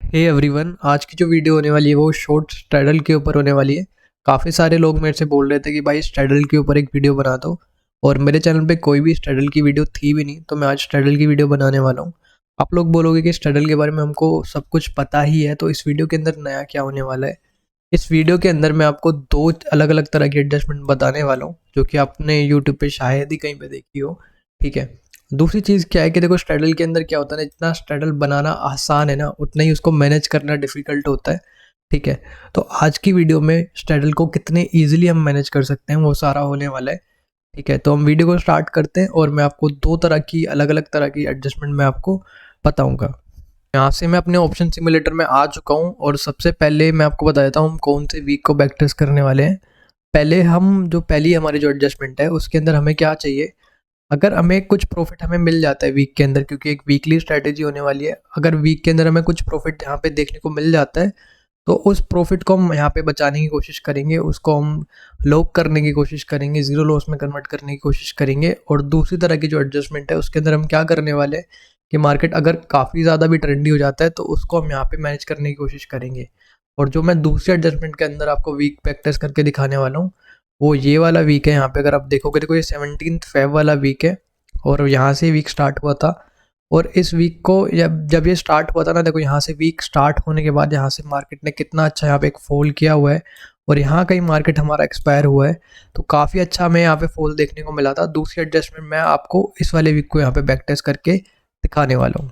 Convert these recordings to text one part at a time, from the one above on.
Hey everyone, आज की जो वीडियो होने वाली है वो शॉर्ट स्ट्रैडल के ऊपर होने वाली है। काफ़ी सारे लोग मेरे से बोल रहे थे कि भाई स्ट्रैडल के ऊपर एक वीडियो बना दो, और मेरे चैनल पे कोई भी स्ट्रैडल की वीडियो थी भी नहीं, तो मैं आज स्ट्रैडल की वीडियो बनाने वाला हूँ। आप लोग बोलोगे कि स्ट्रैडल के बारे में हमको सब कुछ पता ही है, तो इस वीडियो के अंदर नया क्या होने वाला है। इस वीडियो के अंदर मैं आपको दो अलग अलग तरह की एडजस्टमेंट बताने वाला हूँ, जो कि आपने यूट्यूब पे शायद ही कहीं पे देखी हो। ठीक है। दूसरी चीज़ क्या है कि देखो, स्ट्रैडल के अंदर क्या होता है ना, जितना स्ट्रैडल बनाना आसान है ना, उतना ही उसको मैनेज करना डिफिकल्ट होता है। ठीक है। तो आज की वीडियो में स्ट्रैडल को कितने ईजिली हम मैनेज कर सकते हैं वो सारा होने वाला है। ठीक है, तो हम वीडियो को स्टार्ट करते हैं और मैं आपको दो तरह की अलग अलग तरह की एडजस्टमेंट मैं आपको बताऊंगा। यहाँ से मैं अपने ऑप्शन सिमुलेटर में आ चुका हूँ, और सबसे पहले मैं आपको बता देता हूँ हम कौन से वीक को बैक टेस्ट करने वाले हैं। पहले हम जो पहली हमारी जो एडजस्टमेंट है उसके अंदर हमें क्या चाहिए। अगर हमें कुछ प्रॉफिट हमें मिल जाता है वीक के अंदर, क्योंकि एक वीकली स्ट्रैटेजी होने वाली है, अगर वीक के अंदर हमें कुछ प्रॉफिट यहाँ पे देखने को मिल जाता है, तो उस प्रॉफिट को हम यहाँ पे बचाने की कोशिश करेंगे, उसको हम लॉक करने की कोशिश करेंगे, ज़ीरो लॉस में कन्वर्ट करने की कोशिश करेंगे। और दूसरी तरह की जो एडजस्टमेंट है उसके अंदर हम क्या करने वाले हैं कि मार्केट अगर काफ़ी ज़्यादा भी ट्रेंडी हो जाता है तो उसको हम यहाँ पे मैनेज करने की कोशिश करेंगे। और जो मैं दूसरी एडजस्टमेंट के अंदर आपको वीक बैक टेस्ट करके दिखाने वाला हूँ, वो ये वाला वीक है। यहाँ पे अगर आप देखोगे, देखो ये 17 फेब वाला वीक है, और यहाँ से वीक स्टार्ट हुआ था। और इस वीक को जब जब ये स्टार्ट हुआ था ना, देखो यहाँ से वीक स्टार्ट होने के बाद यहाँ से मार्केट ने कितना अच्छा यहाँ पे एक फॉल किया हुआ है, और यहाँ कहीं मार्केट हमारा एक्सपायर हुआ है। तो काफ़ी अच्छा हमें यहाँ पे फॉल देखने को मिला था। दूसरी एडजस्टमेंट मैं आपको इस वाले वीक को यहाँ पे बैक टेस्ट करके दिखाने वाला हूँ।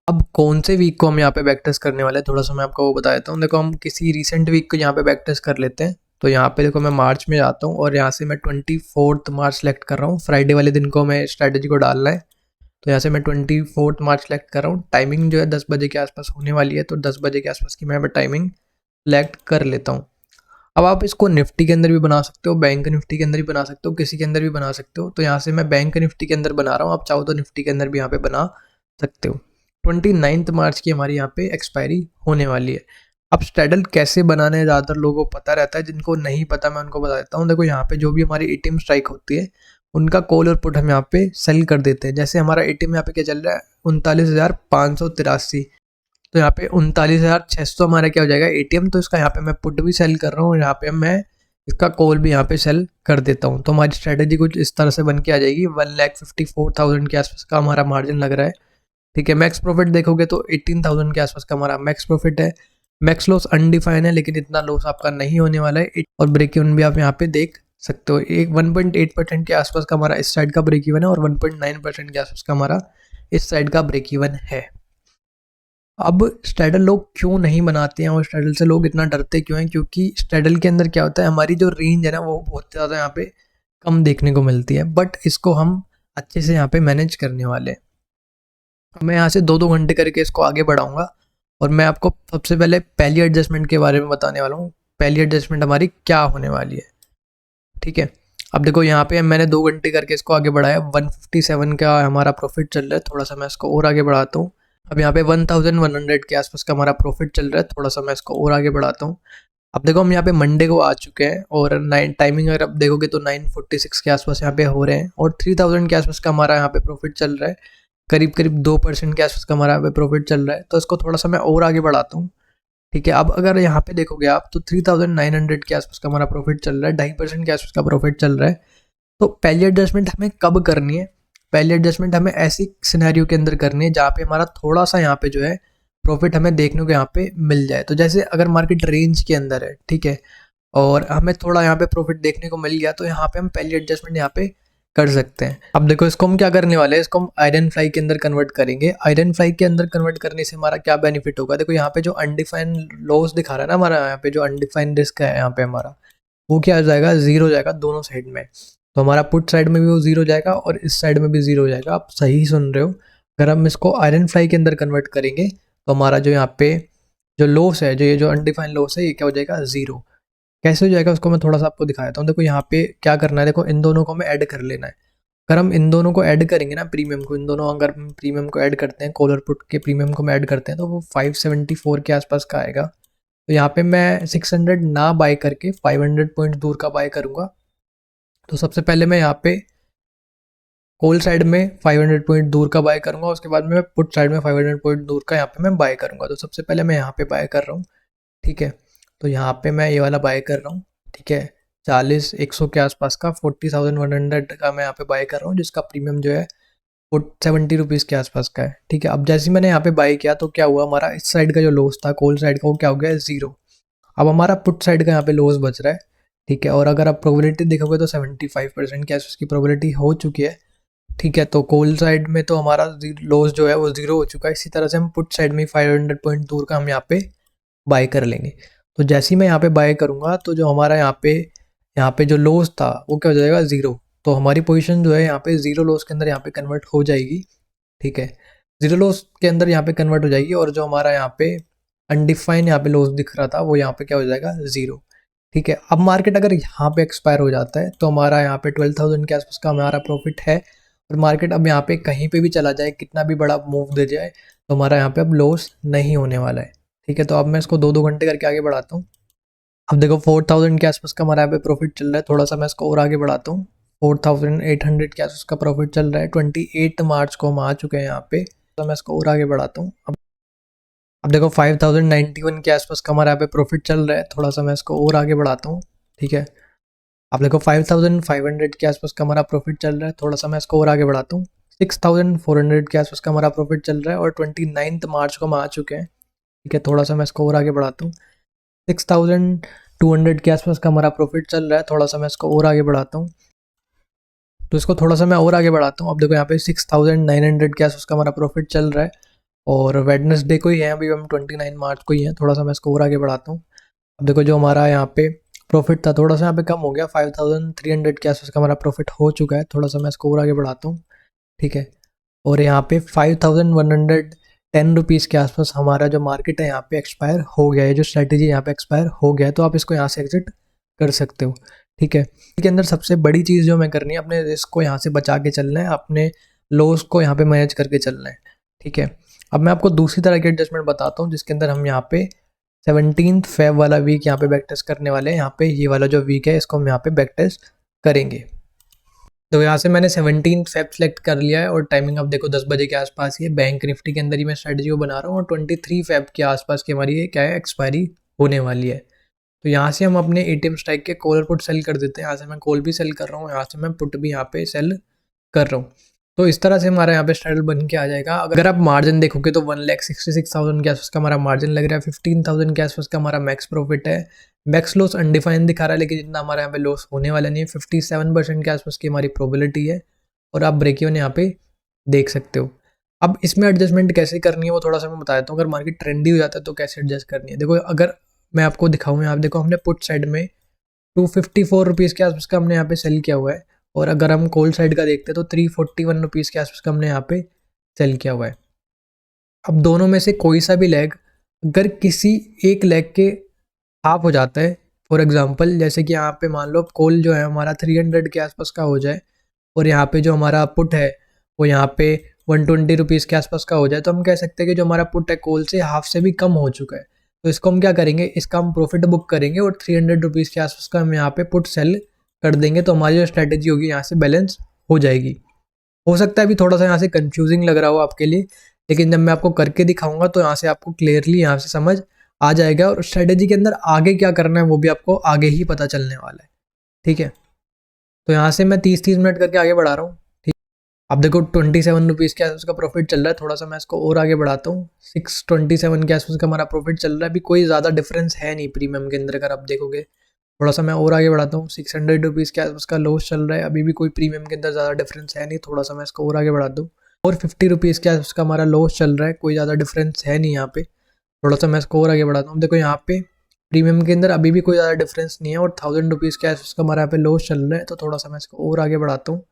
अब कौन से वीक को हम यहाँ पे बैक टेस्ट करने वाले हैं, थोड़ा सा मैं आपको वो बता देता हूँ। देखो, हम किसी रिसेंट वीक को यहाँ पे बैक टेस्ट कर लेते हैं। तो यहाँ पे देखो, मैं मार्च में जाता हूँ और यहाँ से मैं 24 मार्च सेलेक्ट कर रहा हूँ। फ्राइडे वाले दिन को मैं स्ट्रैटेजी को डालना है। तो यहाँ से मैं 24 मार्च सेलेक्ट कर रहा हूँ। टाइमिंग जो है 10 बजे के आसपास होने वाली है, तो 10 बजे के आसपास की मैं टाइमिंग सेलेक्ट कर लेता हूँ। अब आप इसको निफ्टी के अंदर भी बना सकते हो, बैंक निफ्टी के अंदर भी बना सकते हो, किसी के अंदर भी बना सकते हो। तो यहाँ से मैं बैंक निफ्टी के अंदर बना रहा हूँ, आप चाहो तो निफ्टी के अंदर भी यहाँ पे बना सकते हो। 29 मार्च की हमारी यहाँ पे एक्सपायरी होने वाली है। अब स्ट्रैडल कैसे बनाना है, ज़्यादातर लोगों को पता रहता है, जिनको नहीं पता मैं उनको बता देता हूँ। देखो, यहाँ पे जो भी हमारी एटीएम स्ट्राइक होती है, उनका कॉल और पुट हम यहाँ पे सेल कर देते हैं। जैसे हमारा एटीएम यहाँ पे क्या चल रहा है, 39,583। तो यहाँ पे 39,600 हमारा क्या हो जाएगा, एटीएम। तो इसका यहाँ पे मैं पुट भी सेल कर रहा हूँ, यहाँ पे मैं इसका कॉल भी यहाँ पे सेल कर देता हूँ। तो हमारी स्ट्रेटेजी कुछ इस तरह से बन के आ जाएगी। 1,54,000 के आसपास का हमारा मार्जिन लग रहा है। ठीक है। मैक्स प्रॉफिट देखोगे तो 18,000 के आसपास का हमारा मैक्स प्रॉफिट है। मैक्स लॉस अनडिफाइन है, लेकिन इतना लॉस आपका नहीं होने वाला है। और ब्रेक इवन भी आप यहाँ पे देख सकते हो, एक 1.8% के आसपास का हमारा इस साइड का ब्रेक इवन है, और 1.9% के आसपास का हमारा इस साइड का ब्रेक इवन है। अब स्ट्रैडल लोग क्यों नहीं बनाते हैं, और स्ट्रैडल से लोग इतना डरते क्यों हैं? क्योंकि स्ट्रैडल के अंदर क्या होता है, हमारी जो रेंज है ना वो बहुत ज़्यादा यहाँ पे कम देखने को मिलती है, बट इसको हम अच्छे से यहाँ पे मैनेज करने वाले हैं। मैं यहाँ से 2-2 घंटे करके इसको आगे बढ़ाऊंगा, और मैं आपको सबसे पहले पहली एडजस्टमेंट के बारे में बताने वाला हूँ। पहली एडजस्टमेंट हमारी क्या होने वाली है। ठीक है। अब देखो, यहाँ पे मैंने 2 घंटे करके इसको आगे बढ़ाया, 157 का हमारा प्रॉफिट चल रहा है। थोड़ा सा मैं इसको और आगे बढ़ाता हूँ। अब यहाँ पे 1100 के आसपास का हमारा प्रॉफिट चल रहा है। थोड़ा सा मैं इसको और आगे बढ़ाता हूँ। अब देखो, हम यहाँ पे मंडे को आ चुके हैं, और नाइन टाइमिंग अगर आप देखोगे तो 9:46 के आसपास यहाँ पे हो रहे हैं, और 3000 के आसपास का हमारा यहाँ पे प्रॉफिट चल रहा है। करीब करीब 2% के आसपास का हमारा यहाँ पे प्रॉफिट चल रहा है। तो इसको थोड़ा सा मैं और आगे बढ़ाता हूँ। ठीक है। अब अगर यहाँ पे देखोगे आप, तो 3900 के आसपास का हमारा प्रॉफिट चल रहा है, 2.5% के आसपास का प्रॉफिट चल रहा है। तो पहली एडजस्टमेंट हमें कब करनी है? पहली एडजस्टमेंट हमें ऐसी सिनेरियो के अंदर करनी है जहाँ पे हमारा थोड़ा सा यहाँ पे जो है प्रॉफिट हमें देखने को यहाँ पे मिल जाए। तो जैसे अगर मार्केट रेंज के अंदर है, ठीक है, और हमें थोड़ा यहाँ पे प्रॉफिट देखने को मिल गया, तो यहाँ पे हम पहली एडजस्टमेंट यहाँ पे कर सकते हैं। अब देखो, इसको हम क्या करने वाले हैं, इसको हम आयरन फ्लाई के अंदर कन्वर्ट करेंगे। आयरन फ्लाई के अंदर कन्वर्ट करने से हमारा क्या बेनिफिट होगा? देखो, यहाँ पे जो अनडिफाइंड लॉस दिखा रहा है ना हमारा, यहाँ पे जो अनडिफाइंड रिस्क है यहाँ पे हमारा, वो क्या हो जाएगा, जीरो हो जाएगा दोनों साइड में। तो हमारा पुट साइड में भी वो जीरो हो जाएगा, और इस साइड में भी जीरो हो जाएगा। आप सही सुन रहे हो। अगर हम इसको आयरन फ्लाई के अंदर कन्वर्ट करेंगे, तो हमारा जो यहाँ पे जो लॉस है, जो ये जो अनडिफाइंड लॉस है, ये क्या हो जाएगा, जीरो। कैसे हो जाएगा उसको मैं थोड़ा सा आपको दिखा देता हूँ। देखो, यहाँ पे क्या करना है, देखो इन दोनों को हमें ऐड कर लेना है। अगर हम इन दोनों को ऐड करेंगे ना, प्रीमियम को, इन दोनों अगर हम प्रीमियम को ऐड करते हैं, कॉलर पुट के प्रीमियम को हम ऐड करते हैं, तो वो 574 के आसपास का आएगा। तो यहाँ पे मैं 600 ना बाय करके 500 पॉइंट दूर का बाय करूँगा। तो सबसे पहले मैं यहाँ पे कॉल साइड में 500 पॉइंट दूर का बाय करूंगा, उसके बाद में मैं पुट साइड में 500 पॉइंट दूर का यहाँ पे मैं बाय करूंगा। तो सबसे पहले मैं यहाँ पे बाय कर रहा हूँ, ठीक है। तो यहाँ पे मैं ये वाला बाय कर रहा हूँ, ठीक है। 40-100 के आसपास का 40,100 का मैं यहाँ पे बाय कर रहा हूँ, जिसका प्रीमियम जो है वो 70 रुपीज़ के आसपास का है, ठीक है। अब जैसे ही मैंने यहाँ पे बाय किया तो क्या हुआ, हमारा इस साइड का जो लॉस था कॉल साइड का वो क्या हो गया, ज़ीरो। अब हमारा पुट साइड का यहाँ पे लॉस बच रहा है, ठीक है। और अगर आप प्रोबेबिलिटी देखोगे तो 75% के आसपास की प्रोबेबिलिटी हो चुकी है, ठीक है। तो कॉल साइड में तो हमारा लॉस जो है वो ज़ीरो हो चुका है। इसी तरह से हम पुट साइड में 500 पॉइंट दूर का हम यहाँ पे बाय कर लेंगे। तो जैसे ही मैं यहाँ पे बाय करूँगा तो जो हमारा यहाँ पे जो लॉस था वो क्या हो जाएगा, ज़ीरो। तो हमारी पोजीशन जो है यहाँ पे ज़ीरो लॉस के अंदर यहाँ पे कन्वर्ट हो जाएगी, ठीक है। ज़ीरो लॉस के अंदर यहाँ पे कन्वर्ट हो जाएगी, और जो हमारा यहाँ पे अनडिफाइन यहाँ पे लॉस दिख रहा था वो यहाँ पे क्या हो जाएगा, ज़ीरो, ठीक है। अब मार्केट अगर यहाँ पे एक्सपायर हो जाता है तो हमारा यहाँ पे 12,000 के आसपास का हमारा प्रॉफिट है। और मार्केट अब यहाँ पे कहीं पे भी चला जाए, कितना भी बड़ा मूव दे जाए, तो हमारा यहाँ पे अब लॉस नहीं होने वाला है, ठीक है। तो अब मैं इसको 2-2 घंटे करके आगे बढ़ाता हूँ। अब देखो 4,000 के आसपास का हमारा यहाँ पे प्रॉफिट चल रहा है। थोड़ा सा मैं इसको और आगे बढ़ाता हूँ, 4,800 के आसपास का प्रॉफिट चल रहा है। 28 मार्च को हम आ चुके हैं यहाँ पे, तो मैं इसको और आगे बढ़ाता हूँ। अब देखो 5,091 के आसपास का हमारा यहाँ पे प्रॉफिट चल रहा है। थोड़ा सा मैं इसको और आगे बढ़ाता हूँ, ठीक है। अब देखो 5,500 के आसपास का हमारा प्रॉफिट चल रहा है। थोड़ा सा मैं इसको और आगे बढ़ाता हूँ, 6,400 के आसपास का हमारा प्रॉफिट चल रहा है। और 29 मार्च को हम आ चुके हैं, ठीक है। थोड़ा सा मैं इसको और आगे बढ़ाता हूँ, 6,200 के आसपास का हमारा प्रॉफिट चल रहा है। थोड़ा सा मैं इसको और आगे बढ़ाता हूँ, तो इसको थोड़ा सा मैं और आगे बढ़ाता हूँ। अब देखो यहाँ पे 6,900 के आसपास का हमारा प्रॉफिट चल रहा है, और वेडनेसडे को ही है, अभी हम 29 मार्च को ही है। थोड़ा सा मैं इसको और आगे बढ़ाता हूँ। अब देखो जो हमारा यहाँ पे प्रॉफिट था थोड़ा सा यहाँ पे कम हो गया, 5,300 के आसपास का हमारा प्रॉफिट हो चुका है। थोड़ा सा मैं इसको और आगे बढ़ाता हूँ, ठीक है। और यहाँ पे 5,110 रुपीज़ के आसपास हमारा जो मार्केट है यहाँ पे एक्सपायर हो गया है, जो स्ट्रैटेजी यहाँ पे एक्सपायर हो गया है। तो आप इसको यहाँ से एग्जिट कर सकते हो, ठीक है। इसके अंदर सबसे बड़ी चीज़ जो मैं करनी है, अपने रिस्क को यहाँ से बचा के चलना है, अपने लॉस को यहाँ पे मैनेज करके चलना है, ठीक है। अब मैं आपको दूसरी तरह की एडजस्टमेंट बताता हूँ, जिसके अंदर हम यहाँ पे 17 फेब वाला वीक यहाँ पे बैक टेस्ट करने वाले हैं। यहाँ पे ये वाला जो वीक है इसको हम यहाँ पे बैक टेस्ट करेंगे। तो यहाँ से मैंने 17 फेब सेलेक्ट कर लिया है, और टाइमिंग अब देखो 10 बजे के आसपास ही है। बैंक निफ्टी के अंदर ही मैं स्ट्रेटजी को बना रहा हूँ, और 23 फेब के आसपास की हमारी ये क्या है, एक्सपायरी होने वाली है। तो यहाँ से हम अपने एटीएम स्ट्राइक के कॉल और पुट सेल कर देते हैं। यहाँ से मैं कॉल भी सेल कर रहा हूँ, यहाँ से मैं पुट भी यहाँ पे सेल कर रहा हूँ। तो इस तरह से हमारा यहाँ पे स्ट्रेटल बन के आ जाएगा। अगर आप मार्जिन देखोगे तो 1,66,000 के आसपास का हमारा मार्जिन लग रहा है, 15,000 के आसपास का हमारा मैक्स प्रॉफिट है। मैक्स लॉस अनडिफाइंड दिखा रहा है, लेकिन जितना हमारा यहाँ पे लॉस होने वाला नहीं है, 57% के आसपास की हमारी प्रोबेबिलिटी है। और आप ब्रेक इवन यहाँ पे देख सकते हो। अब इसमें एडजस्टमेंट कैसे करनी है वो थोड़ा सा मैं बता देता हूँ। अगर मार्केट ट्रेंडी हो जाता है तो कैसे एडजस्ट करनी है, देखो अगर मैं आपको दिखाऊँ, यहाँ देखो हमने पुट साइड में 254 रुपीज़ के आसपास का हमने यहाँ पे सेल किया हुआ है। और अगर हम कॉल साइड का देखते हैं तो 341 रुपीज़ के आसपास का हमने यहाँ पे सेल किया हुआ है। अब दोनों में से कोई सा भी लेग अगर किसी एक लेग के हाफ हो जाता है, फॉर एग्जांपल जैसे कि यहाँ पे मान लो कॉल जो है हमारा 300 के आसपास का हो जाए, और यहाँ पे जो हमारा पुट है वो यहाँ पे 120 रुपीज़ के आसपास का हो जाए, तो हम कह सकते हैं कि जो हमारा पुट है कॉल से हाफ से भी कम हो चुका है। तो इसको हम क्या करेंगे, इसका हम प्रॉफिट बुक करेंगे, और 300 रुपीज़ के आसपास का हम यहाँ पे पुट सेल कर देंगे। तो हमारी जो स्ट्रैटेजी होगी यहाँ से बैलेंस हो जाएगी। हो सकता है अभी थोड़ा सा यहाँ से कंफ्यूजिंग लग रहा हो आपके लिए, लेकिन जब मैं आपको करके दिखाऊंगा तो यहाँ से आपको क्लियरली यहाँ से समझ आ जाएगा, और स्ट्रैटेजी के अंदर आगे क्या करना है वो भी आपको आगे ही पता चलने वाला है, ठीक है। तो यहाँ से मैं 30-30 मिनट करके आगे बढ़ा रहा हूँ, ठीक। अब देखो 27 रुपीज़ के आसपास का प्रॉफिट चल रहा है। थोड़ा सा मैं इसको और आगे बढ़ाता हूँ, 627 के आसपास का हमारा प्रॉफिट चल रहा है। अभी कोई ज़्यादा डिफरेंस है नहीं प्रीमियम के अंदर, अगर आप देखोगे। थोड़ा सा मैं और आगे बढ़ाता हूँ, 600 रुपीज़ के आसपास का लॉस चल रहा है। अभी भी कोई प्रीमियम के अंदर ज़्यादा डिफरेंस है नहीं। थोड़ा सा मैं इसको और आगे बढ़ाता हूँ, और 50 रुपीज़ के आसपास का हमारा लॉस चल रहा है। कोई ज़्यादा डिफरेंस है नहीं यहाँ पे। थोड़ा सा मैं इसको और आगे बढ़ाता हूँ, देखो यहाँ पे प्रीमियम के अंदर अभी भी कोई ज़्यादा डिफरेंस नहीं है, और 1000 रुपीज़ के आसपास का हमारा यहाँ पे लॉस चल रहा है। तो थोड़ा सा मैं इसको और आगे बढ़ाता हूँ।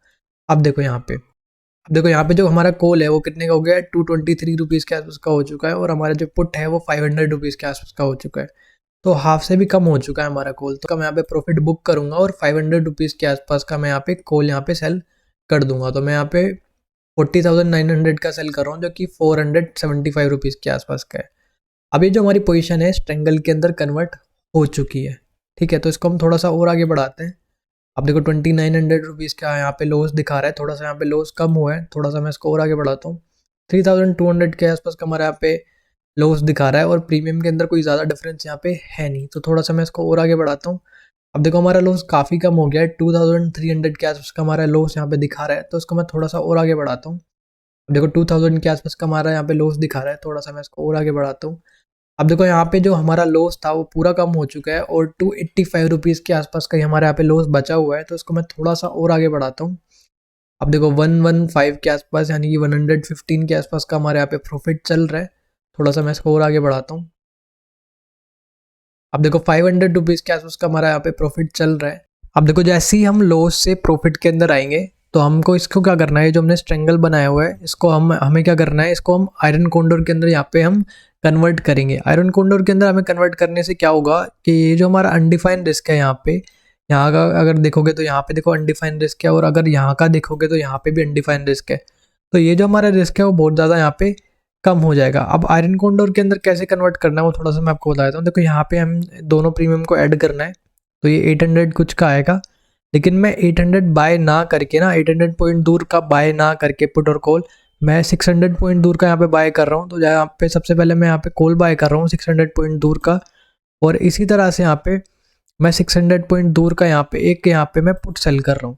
अब देखो यहाँ पे, जो हमारा कॉल है वो कितने का हो गया है, 223 रुपीज़ के आसपास का हो चुका है, और हमारा जो पुट है वो 500 रुपीज़ के आसपास का हो चुका है। तो हाफ से भी कम हो चुका है हमारा कॉल। तो मैं यहाँ पे प्रॉफिट बुक करूंगा, और 500 रुपीज़ के आसपास का मैं यहाँ पे कॉल यहाँ पे सेल कर दूंगा। तो मैं यहाँ पे 40,900 का सेल कर रहा हूँ, जो कि 475 रुपीज़ के आसपास का है। अभी जो हमारी पोजीशन है स्ट्रेंगल के अंदर कन्वर्ट हो चुकी है, ठीक है। तो इसको हम थोड़ा सा और आगे बढ़ाते हैं। अब देखो 2900 का यहाँ पे लॉस दिखा रहा है, थोड़ा सा यहाँ पे लॉस कम हुआ है, थोड़ा सा मैं इसको और आगे बढ़ाता हूँ। 3200 के आसपास का हमारा यहाँ पे लॉस दिखा रहा है और प्रीमियम के अंदर कोई ज़्यादा डिफरेंस यहाँ पे है नहीं, तो थोड़ा सा मैं इसको और आगे बढ़ाता हूँ। अब देखो हमारा लॉस काफ़ी कम हो गया है, 2300 के आसपास का हमारा लॉस यहाँ पे दिखा रहा है, तो इसको मैं थोड़ा सा और आगे बढ़ाता हूँ। अब देखो 2000 के आसपास का हमारा यहाँ पे लॉस दिखा रहा है, थोड़ा सा मैं इसको और आगे बढ़ाता हूँ। अब देखो यहाँ पे जो हमारा लॉस था वो पूरा कम हो चुका है और 285 के आसपास का ही हमारे यहाँ पे लॉस बचा हुआ है, तो इसको मैं थोड़ा सा और आगे बढ़ाता हूँ। अब देखो 115 के आसपास यानी कि 115 के आसपास का हमारे यहाँ पे प्रॉफिट चल रहा है, थोड़ा सा मैं इसको और आगे बढ़ाता हूँ। अब देखो 500 के आसपास का हमारा यहाँ पे प्रॉफिट चल रहा है। अब देखो जैसे ही हम लॉस से प्रॉफिट के अंदर आएंगे तो हमको इसको क्या करना है, जो हमने स्ट्रेंगल बनाया हुआ है इसको हमें क्या करना है, इसको हम आयरन कोंडोर के अंदर यहाँ पे हम कन्वर्ट करेंगे। आयरन कोंडोर के अंदर हमें कन्वर्ट करने से क्या होगा कि ये जो हमारा अनडिफाइंड रिस्क है यहाँ का अगर देखोगे तो यहाँ पे देखो अनडिफाइंड रिस्क है, और अगर यहाँ का देखोगे तो यहाँ पे भी अनडिफाइंड रिस्क है, तो ये जो हमारा रिस्क है वो बहुत ज़्यादा यहाँ पे कम हो जाएगा। अब आयरन कोंडोर के अंदर कैसे कन्वर्ट करना है वो थोड़ा सा मैं आपको बता देता हूँ। देखो यहाँ पे हम दोनों प्रीमियम को ऐड करना है, तो ये 800 कुछ का आएगा, लेकिन मैं 800 बाय ना करके ना 800 पॉइंट दूर का बाय ना करके पुट और कॉल, मैं 600 पॉइंट दूर का यहाँ पे बाय कर रहा हूँ। तो यहाँ पे सबसे पहले मैं यहाँ पे कॉल बाय कर रहा हूँ 600 पॉइंट दूर का, और इसी तरह से यहाँ पे मैं 600 पॉइंट दूर का यहाँ पे मैं पुट सेल कर रहा हूँ।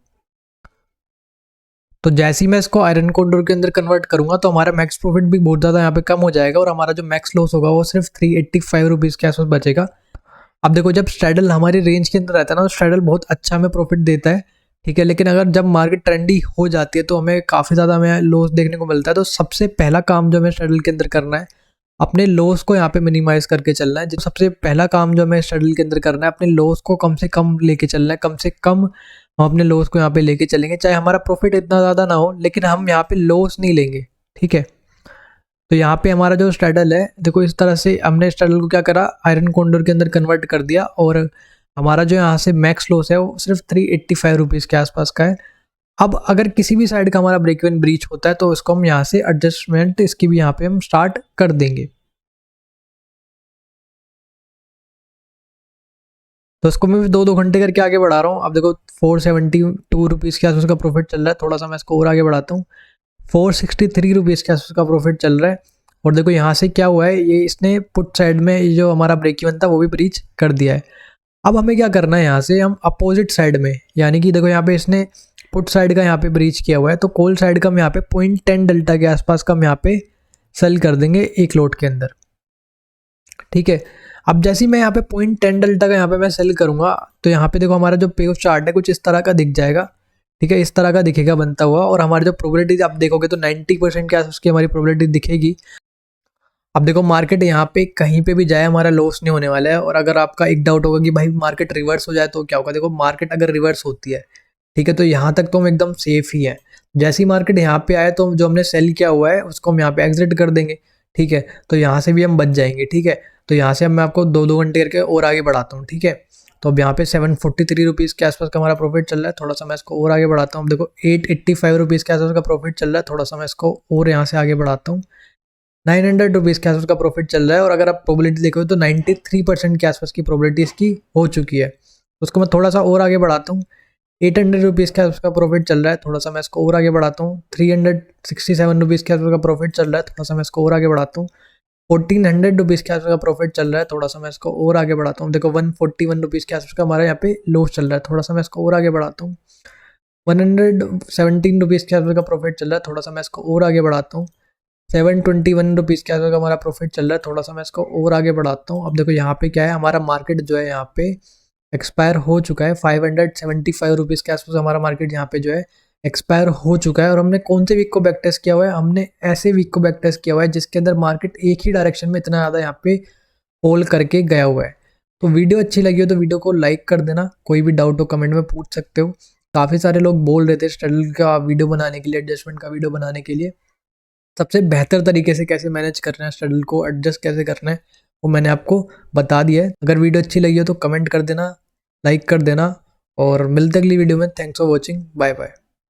तो जैसे ही मैं इसको आयरन कोंडोर के अंदर कन्वर्ट करूंगा तो हमारा मैक्स प्रॉफिट भी बहुत ज़्यादा यहाँ पे कम हो जाएगा, और हमारा जो मैक्स लॉस होगा वो सिर्फ 385 रुपीज़ के आसपास बचेगा। अब देखो जब स्ट्रैडल हमारी रेंज के अंदर रहता है ना, तो स्ट्रैडल बहुत अच्छा हमें प्रॉफिट देता है, ठीक है। लेकिन अगर जब मार्केट ट्रेंडी हो जाती है तो हमें काफ़ी ज़्यादा हमें लॉस देखने को मिलता है। तो सबसे पहला काम जो हमें स्ट्रैडल के अंदर करना है, अपने लॉस को यहाँ पे मिनिमाइज करके चलना है। सबसे पहला काम जो हमें स्ट्रैडल के अंदर करना है, अपने लॉस को कम से कम लेके चलना है, कम से कम हम अपने लॉस को यहाँ पे लेके चलेंगे, चाहे हमारा प्रॉफिट इतना ज़्यादा ना हो, लेकिन हम यहाँ पे लॉस नहीं लेंगे, ठीक है। तो यहाँ पे हमारा जो स्ट्रैडल है, देखो इस तरह से हमने स्ट्रैडल को क्या करा, आयरन कोंडोर के अंदर कन्वर्ट कर दिया, और हमारा जो यहाँ से मैक्स लॉस है वो सिर्फ 385 रुपीज़ के आसपास का है। अब अगर किसी भी साइड का हमारा ब्रेक इवन ब्रीच होता है तो इसको हम यहाँ से एडजस्टमेंट इसकी भी यहाँ पे हम स्टार्ट कर देंगे। तो इसको मैं भी 2-2 घंटे करके आगे बढ़ा रहा हूँ। अब देखो 472 रुपीज़ के आसपास का प्रॉफिट चल रहा है, थोड़ा सा मैं इसको और आगे बढ़ाता हूँ। 463 रुपीज़ के आसपास का प्रॉफिट चल रहा है, और देखो यहाँ से क्या हुआ है, ये इसने पुट साइड में ये जो हमारा ब्रेक इवन था वो भी ब्रीच कर दिया है। अब हमें क्या करना है, यहाँ से हम अपोजिट साइड में, यानी कि देखो यहाँ पे इसने पुट साइड का यहाँ पे ब्रीच किया हुआ है, तो कॉल साइड का हम यहाँ पे 0.10 डेल्टा के आसपास का हम यहाँ पे सेल कर देंगे एक लोट के अंदर, ठीक है। अब जैसे ही मैं यहाँ पे 0.10 डेल्टा का यहाँ पे मैं सेल करूँगा तो यहाँ पे देखो हमारा जो पे ऑफ चार्ट है कुछ इस तरह का दिख जाएगा, ठीक है, इस तरह का दिखेगा बनता हुआ, और हमारी जो प्रोबेबिलिटी आप देखोगे तो 90% के आसपास की हमारी प्रोबेबिलिटी दिखेगी। अब देखो मार्केट यहाँ पे कहीं पे भी जाए हमारा लॉस नहीं होने वाला है। और अगर आपका एक डाउट होगा कि भाई मार्केट रिवर्स हो जाए तो क्या होगा, देखो मार्केट अगर रिवर्स होती है, ठीक है, तो यहाँ तक तो हम एकदम सेफ ही है। जैसी मार्केट यहाँ पे आए तो जो हमने सेल किया हुआ है उसको हम यहाँ पे एग्जिट कर देंगे, ठीक है, तो यहाँ से भी हम बच जाएंगे, ठीक है। तो यहाँ से अब मैं आपको 2-2 घंटे करके और आगे बढ़ाता हूँ, ठीक है। तो अब यहाँ पे 743 रुपीज़ के आसपास का हमारा प्रॉफिट चल रहा है, थोड़ा सा मैं इसको और आगे बढ़ाता हूँ। देखो 885 रुपीज़ के आसपास का प्रॉफिट चल रहा है, थोड़ा सा मैं इसको और यहाँ से आगे बढ़ाता हूँ। 900 रुपीज़ के आसपास का प्रॉफिट चल रहा है, और अगर आप प्रोबेबिलिटी देखो तो 93% के आसपास की प्रोबेबिलिटी इसकी हो चुकी है। उसको मैं थोड़ा सा और आगे बढ़ाता हूँ। 800 रुपीज़ के आसपास का प्रॉफिट चल रहा है, थोड़ा सा मैं इसको और आगे बढ़ाता हूँ। 367 रुपीज़ के आसपास का प्रॉफिट चल रहा है, थोड़ा सा मैं इसको और आगे बढ़ाता हूँ। 1400 रुपीज़ के आसपास का प्रॉफिट चल रहा है, थोड़ा सा मैं इसको और आगे बढ़ाता हूँ। देखो 141 रुपीज़ के आसपास का हमारा यहाँ पे लॉस चल रहा है, थोड़ा सा मैं इसको और आगे बढ़ाता हूँ। 117 रुपीज़ के आसपास का प्रॉफिट चल रहा है, थोड़ा सा मैं इसको और आगे बढ़ाता हूँ। 721 रुपीज़ के आसपास का हमारा प्रॉफिट चल रहा है, थोड़ा सा मैं इसको और आगे बढ़ाता हूँ। अब देखो यहाँ पे क्या है, हमारा मार्केट जो है यहाँ पे एक्सपायर हो चुका है। 575 रुपीज़ के आसपास हमारा मार्केट यहाँ पे जो है एक्सपायर हो चुका है। और हमने कौन से वीक को बैक टेस्ट किया हुआ है, हमने ऐसे वीक को बैक टेस्ट किया हुआ है जिसके अंदर मार्केट एक ही डायरेक्शन में इतना ज़्यादा यहाँ पे होल्ड करके गया हुआ है। तो वीडियो अच्छी लगी हो तो वीडियो को लाइक कर देना, कोई भी डाउट हो कमेंट में पूछ सकते हो। काफ़ी सारे लोग बोल रहे थे स्ट्रगल का वीडियो बनाने के लिए, एडजस्टमेंट का वीडियो बनाने के लिए। सबसे बेहतर तरीके से कैसे मैनेज करना है, स्ट्रगल को एडजस्ट कैसे करना है, वो मैंने आपको बता दिया है। अगर वीडियो अच्छी लगी हो तो कमेंट कर देना, लाइक कर देना, और मिलते अगली वीडियो में। Thanks for watching, bye bye.